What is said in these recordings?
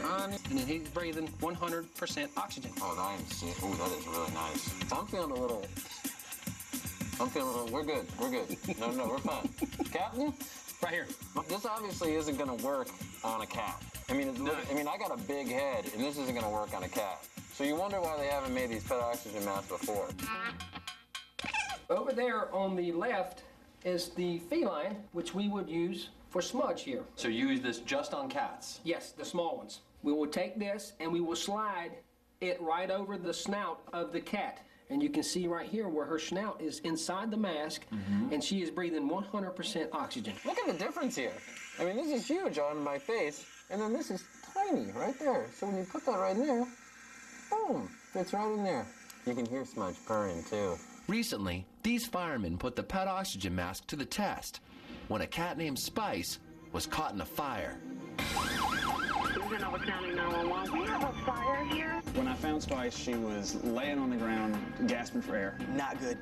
And then he's breathing 100% oxygen. Oh, nice. Ooh, that is really nice. I'm feeling a little, we're good. No, we're fine. Captain? Right here. This obviously isn't going to work on a cat. I mean, I got a big head, and this isn't going to work on a cat. So you wonder why they haven't made these pet oxygen masks before. Over there on the left is the feline, which we would use for Smudge here. So you use this just on cats? Yes, the small ones. We will take this and we will slide it right over the snout of the cat. And you can see right here where her snout is inside the mask, and she is breathing 100% oxygen. Look at the difference here. I mean, this is huge on my face, and then this is tiny right there. So when you put that right in there, boom, fits right in there. You can hear Smudge purring too. Recently, these firemen put the pet oxygen mask to the test when a cat named Spice was caught in a fire. County 911. We have a fire here. When I found Spice, she was laying on the ground, gasping for air. Not good.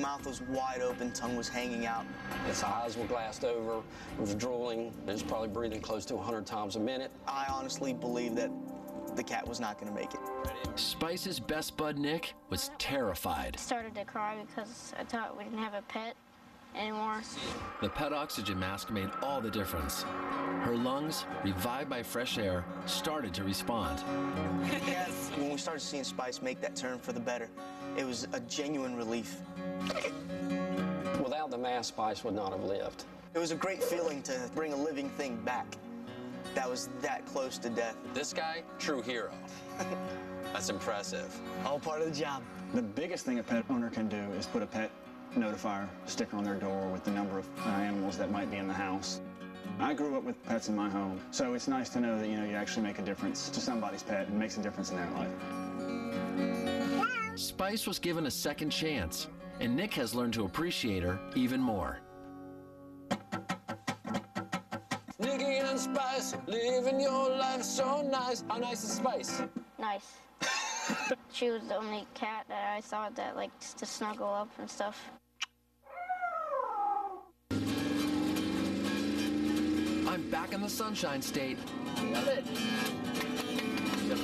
Mouth was wide open, tongue was hanging out. Its eyes were glassed over, it was drooling, it was probably breathing close to 100 times a minute. I honestly believe that the cat was not going to make it. Spice's best bud, Nick, was terrified. I started to cry because I thought we didn't have a pet anymore. The pet oxygen mask made all the difference. Her lungs, revived by fresh air, started to respond. Yes. When we started seeing Spice make that turn for the better, it was a genuine relief. Without the mask, Spice would not have lived. It was a great feeling to bring a living thing back that was that close to death. This guy, true hero. That's impressive. All part of the job. The biggest thing a pet owner can do is put a pet notifier sticker on their door with the number of animals that might be in the house. I grew up with pets in my home, so it's nice to know that, you actually make a difference to somebody's pet and makes a difference in their life. Spice was given a second chance, and Nick has learned to appreciate her even more. Nicky and Spice, living your life so nice. How nice is Spice? Nice. She was the only cat that I thought that liked to snuggle up and stuff. I'm back in the Sunshine State. Love it.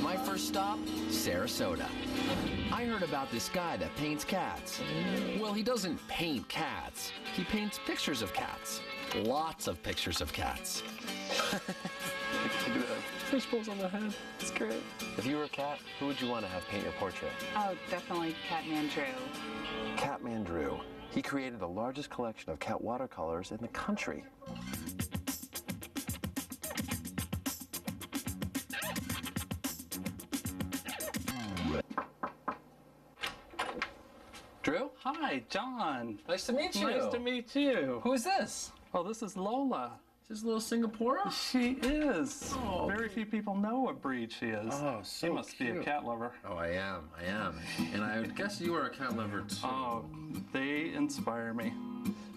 My first stop, Sarasota. I heard about this guy that paints cats. Well, he doesn't paint cats. He paints pictures of cats. Lots of pictures of cats. Fishbowls on the head. It's great. If you were a cat, who would you want to have paint your portrait? Oh, definitely Catman Drew. Catman Drew. He created the largest collection of cat watercolors in the country. Drew? Hi, John. Nice to meet you. Nice to meet you. Who is this? Oh, this is Lola. Is this little Singapura? She is. Oh, very few people know what breed she is. Oh, so You must cute. be a cat lover. Oh, I am. And I would guess you are a cat lover too. Oh, they inspire me.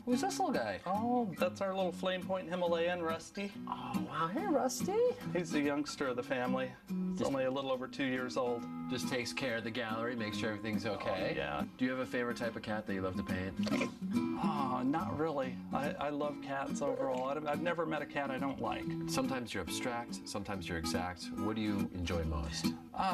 Who's this little guy? Oh, that's our little Flame Point Himalayan, Rusty. Oh, wow. Hey, Rusty. He's the youngster of the family. He's only a little over 2 years old. Just takes care of the gallery, makes sure everything's okay. Oh, yeah. Do you have a favorite type of cat that you love to paint? Oh, not really. I love cats overall. I've never met a cat I don't like. Sometimes you're abstract, sometimes you're exact. What do you enjoy most?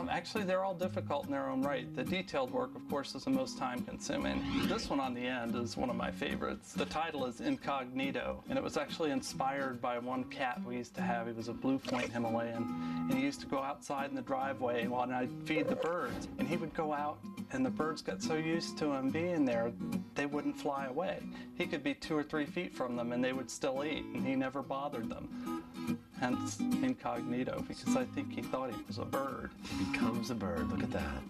Actually, they're all difficult in their own right. The detailed work, of course, is the most time-consuming. This one on the end is one of my favorites. The title is Incognito, and it was actually inspired by one cat we used to have. He was a Blue Point Himalayan, and he used to go outside in the driveway while I'd feed the birds. And he would go out, and the birds got so used to him being there, they wouldn't fly away. He could be 2 or 3 feet from them, and they would still eat, and he never bothered them. Hence, incognito, because I think he thought he was a bird. He becomes a bird. Look at that.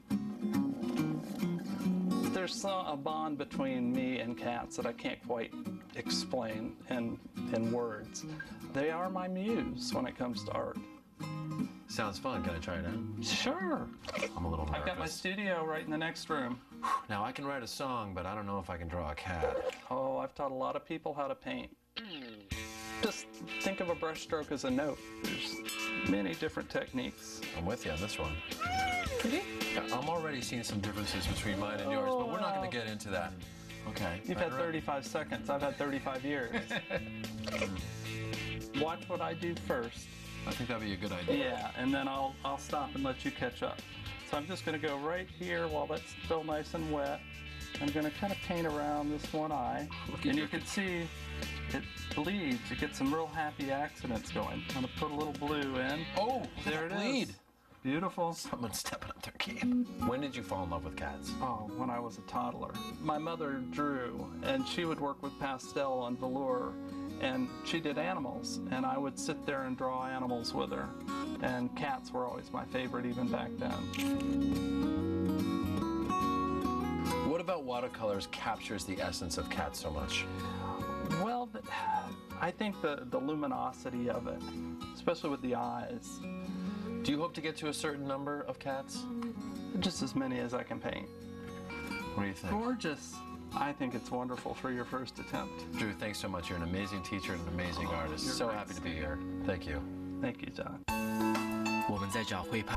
There's a bond between me and cats that I can't quite explain in words. They are my muse when it comes to art. Sounds fun. Can I try it out? Sure. I'm a little nervous. I've got my studio right in the next room. Now, I can write a song, but I don't know if I can draw a cat. Oh, I've taught a lot of people how to paint. Just think of a brushstroke as a note. There's many different techniques. I'm with you on this one. I'm already seeing some differences between mine and yours, but we're not going to get into that. Okay. You've had 35 seconds. I've had 35 years. Watch what I do first. I think that'd be a good idea. Yeah, and then I'll stop and let you catch up. So I'm just going to go right here while that's still nice and wet. I'm going to kind of paint around this one eye. And you can see it bleeds. You get some real happy accidents going. I'm going to put a little blue in. Oh, there it bleed. is. Beautiful. Someone's stepping up their game. When did you fall in love with cats? Oh, when I was a toddler. My mother drew, and she would work with pastel on velour, and she did animals, and I would sit there and draw animals with her. And cats were always my favorite even back then. What about watercolors captures the essence of cats so much? Well, I think the luminosity of it, especially with the eyes. Do you hope to get to a certain number of cats? Just as many as I can paint. What do you think? Gorgeous. I think it's wonderful for your first attempt. Drew, thanks so much. You're an amazing teacher and an amazing artist. You're So right. happy to be here. Thank you. Thank you, John. 我们在找会拍。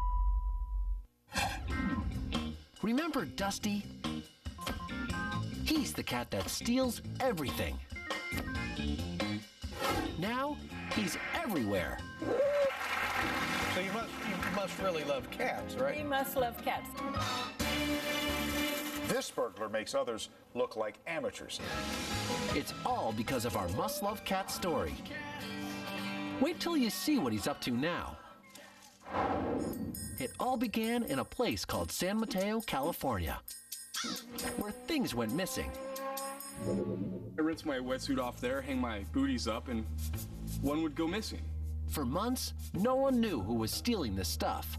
Remember Dusty? He's the cat that steals everything. Now he's everywhere. So you must really love cats, right? We must love cats. This burglar makes others look like amateurs. It's all because of our Must Love Cat story. Wait till you see what he's up to now. It all began in a place called San Mateo, California, where things went missing. I rinse my wetsuit off there, hang my booties up, and one would go missing. For months, no one knew who was stealing this stuff.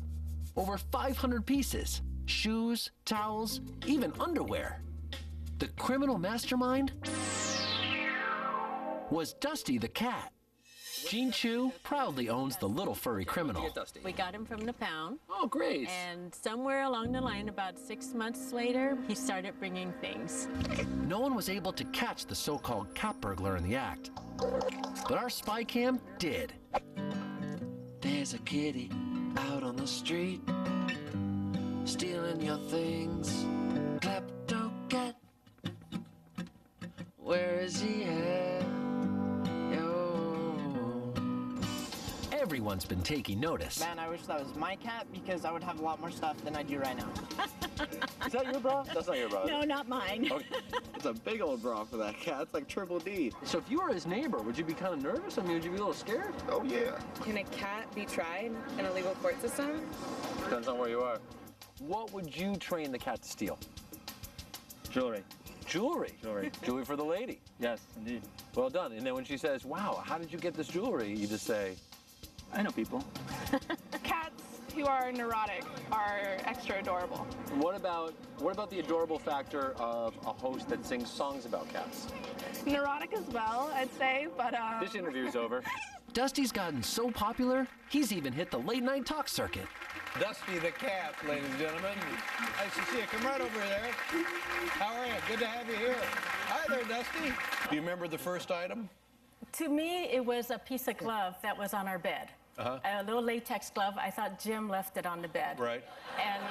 Over 500 pieces, shoes, towels, even underwear. The criminal mastermind was Dusty the cat. Gene Chu proudly owns the little furry criminal. We got him from the pound. Oh, great. And somewhere along the line, about 6 months later, he started bringing things. No one was able to catch the so-called cat burglar in the act. But our spy cam did. There's a kitty out on the street, stealing your things. Klepto cat, where is he at? Everyone's been taking notice. Man, I wish that was my cat because I would have a lot more stuff than I do right now. Is that your bra? That's not your bra. No, not mine. Okay. It's a big old bra for that cat. It's like triple D. So if you were his neighbor, would you be kind of nervous? I mean, would you be a little scared? Oh, yeah. Can a cat be tried in a legal court system? Depends on where you are. What would you train the cat to steal? Jewelry. Jewelry? Jewelry. Jewelry for the lady? Yes, indeed. Well done. And then when she says, wow, how did you get this jewelry? You just say, I know people. Cats who are neurotic are extra adorable. What about the adorable factor of a host that sings songs about cats? Neurotic as well, I'd say, but This interview's over. Dusty's gotten so popular, he's even hit the late-night talk circuit. Dusty the cat, ladies and gentlemen. Nice to see you. Come right over there. How are you? Good to have you here. Hi there, Dusty. Do you remember the first item? To me, it was a piece of glove that was on our bed. A little latex glove. I thought Jim left it on the bed. Right. And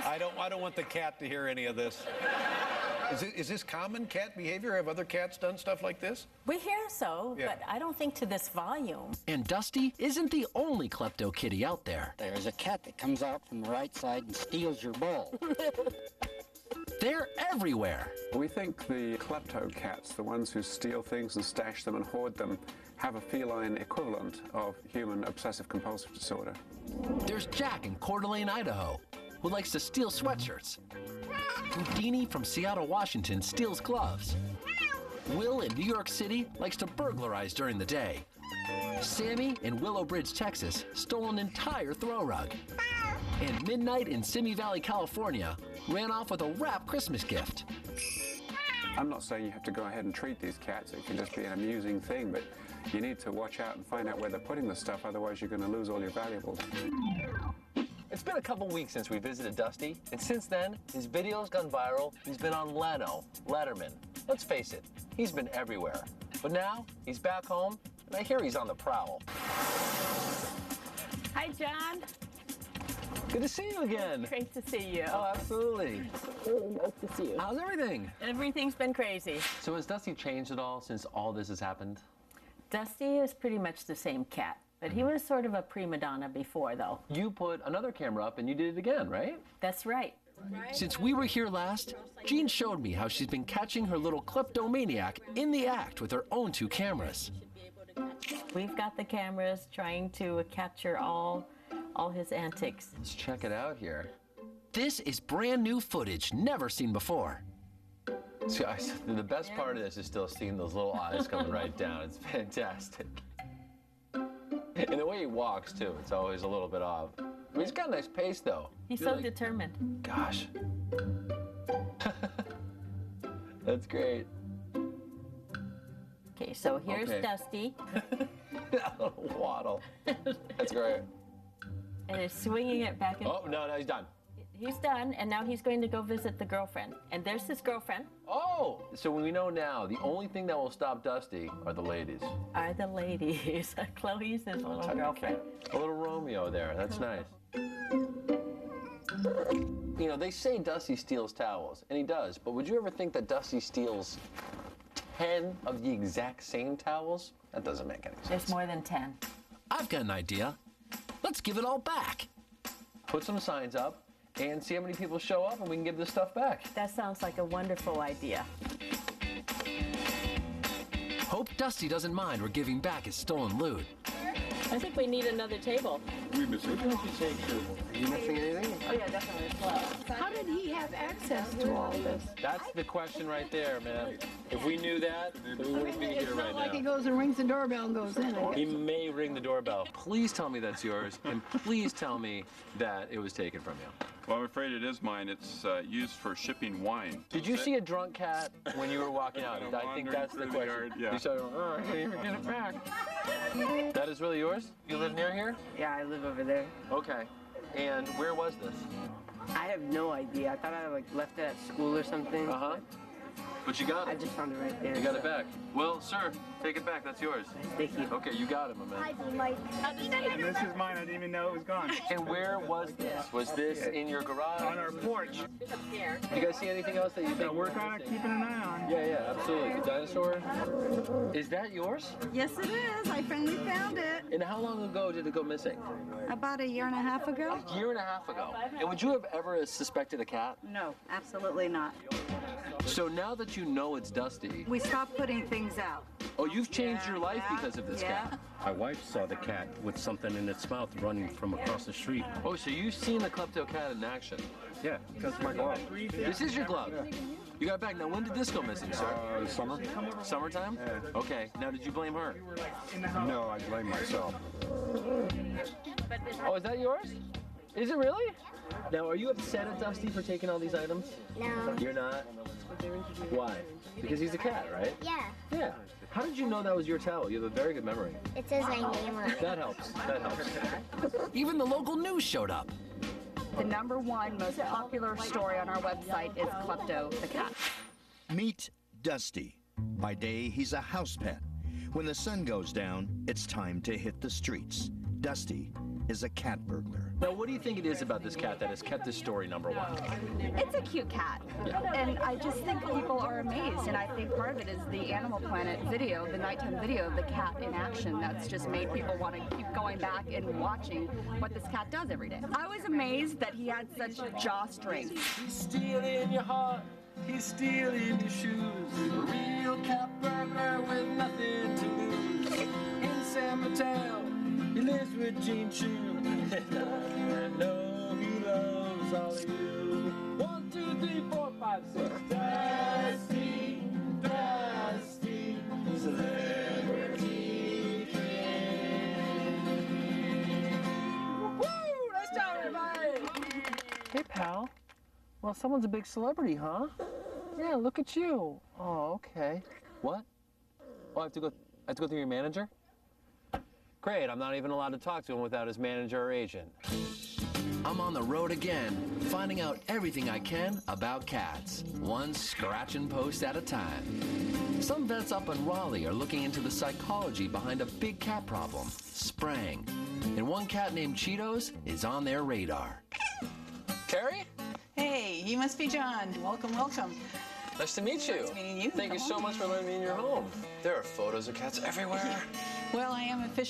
I don't want the cat to hear any of this. Is this common cat behavior? Have other cats done stuff like this? we hear so, Yeah. but I don't think to this volume. And Dusty isn't the only klepto kitty out there. There's a cat that comes out from the right side and steals your bowl. They're everywhere. We think the klepto cats, the ones who steal things and stash them and hoard them, have a feline equivalent of human obsessive-compulsive disorder. There's Jack in Coeur d'Alene, Idaho, who likes to steal sweatshirts. Houdini from Seattle, Washington steals gloves. Will in New York City likes to burglarize during the day. Sammy in Willow Bridge, Texas, stole an entire throw rug. And Midnight in Simi Valley, California, ran off with a wrapped Christmas gift. I'm not saying you have to go ahead and treat these cats. It can just be an amusing thing, but you need to watch out and find out where they're putting the stuff, otherwise you're going to lose all your valuables. It's been a couple weeks since we visited Dusty, and since then, his video's gone viral. He's been on Letterman. Let's face it, he's been everywhere. But now, he's back home, and I hear he's on the prowl. Hi, John. Good to see you again. Great to see you. Oh, absolutely. Nice to see you. How's everything? Everything's been crazy. So has Dusty changed at all since all this has happened? Dusty is pretty much the same cat, but he was sort of a prima donna before, though. You put another camera up and you did it again, right? That's right. Since we were here last, Jean showed me how she's been catching her little kleptomaniac in the act with her own 2 cameras. We've got the cameras trying to capture all his antics. Let's check it out here. This is brand new footage, never seen before. So, guys, the best part of this is still seeing those little eyes coming right down. It's fantastic. And the way he walks, too, it's always a little bit off. I mean, he's got a nice pace, though. He's so determined. Gosh. That's great. Okay, so here's Dusty. That little waddle. That's great. And he's swinging it back and forth. Oh, no, he's done. He's done, and now he's going to go visit the girlfriend. And there's his girlfriend. Oh! So we know now, the only thing that will stop Dusty are the ladies. Are the ladies. Chloe's his little girlfriend. A little Romeo there. That's nice. You know, they say Dusty steals towels, and he does, but would you ever think that Dusty steals 10 of the exact same towels? That doesn't make any sense. There's more than 10. I've got an idea. Let's give it all back. Put some signs up and see how many people show up and we can give this stuff back. That sounds like a wonderful idea. Hope Dusty doesn't mind we're giving back his stolen loot. I think we need another table. We missing? Are you missing anything? Oh, yeah, definitely. How did he have access to all this? That's the question right there, man. If we knew that, then we wouldn't be here right now. Like he goes and rings the doorbell and goes in. He may ring the doorbell. Please tell me that's yours, and please tell me that it was taken from you. Well, I'm afraid it is mine. It's used for shipping wine. Did you see a drunk cat when you were walking out? I think that's the question. Yeah. You said, oh, I can't even get it back. That is really yours? You live near here? Yeah, I live over there. Okay. And where was this? I have no idea. I thought I left it at school or something. Uh-huh. But you got it. I just found it right there. You got it back. Well, sir, take it back. That's yours. Thank you. Okay, you got it, my man. And this is mine. I didn't even know it was gone. And where was this? Was this in your garage? On our porch. You guys see anything else that you think? Work on it, keeping an eye on. Yeah, absolutely. The dinosaur. Is that yours? Yes, it is. I finally found it. And how long ago did it go missing? About a year and a half ago. A year and a half ago. And would you have ever suspected a cat? No, absolutely not. So now that you know it's Dusty. We stopped putting things out. Oh, you've changed your life because of this cat. My wife saw the cat with something in its mouth running from across the street. Oh, so you've seen the klepto cat in action? Yeah, that's my glove. This is your glove? Yeah. You got it back. Now, when did this go missing, sir? Summer. Summertime? Yeah. Okay. Now, did you blame her? No, I blame myself. Oh, is that yours? Is it really? Now, are you upset at Dusty for taking all these items? No. You're not? Why? Because he's a cat, right? Yeah. Yeah. How did you know that was your towel? You have a very good memory. It says my name on it. That helps. That helps. Even the local news showed up. The #1 most popular story on our website is Klepto the cat. Meet Dusty. By day, he's a house pet. When the sun goes down, it's time to hit the streets. Dusty is a cat burglar. Now, what do you think it is about this cat that has kept this story #1? It's a cute cat. Yeah. And I just think people are amazed. And I think part of it is the Animal Planet video, the nighttime video of the cat in action. That's just made people want to keep going back and watching what this cat does every day. I was amazed that he had such jaw strength. He's stealing your heart. He's stealing your shoes. A real cat burglar with nothing to lose. In San Mateo, he lives with Jean Chu. I know he loves all of you. 1, 2, 3, 4, 5, 6. Dusty, Dusty, celebrity king. Woo! Nice job, everybody! Hey, pal. Well, someone's a big celebrity, huh? Yeah, look at you. Oh, okay. What? Oh, I have to go through your manager? Great, I'm not even allowed to talk to him without his manager or agent. I'm on the road again, finding out everything I can about cats, one scratching post at a time. Some vets up in Raleigh are looking into the psychology behind a big cat problem, spraying. And one cat named Cheetos is on their radar. Carrie? Hey, you must be John. Welcome, welcome. Nice to meet you. Nice meeting you. Thank you so much for letting me in your home. There are photos of cats everywhere. Well, I am officially